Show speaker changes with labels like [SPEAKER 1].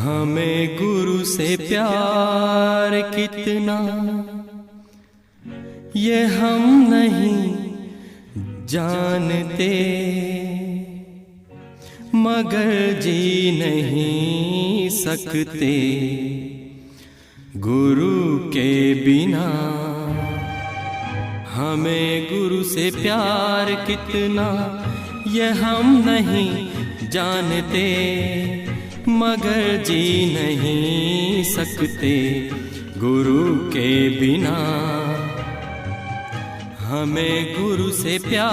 [SPEAKER 1] हमें गुरु से प्यार कितना ये हम नहीं जानते, मगर जी नहीं सकते गुरु के बिना। हमें गुरु से प्यार कितना ये हम नहीं जानते, मगर जी नहीं सकते गुरु के बिना। हमें गुरु से प्यार।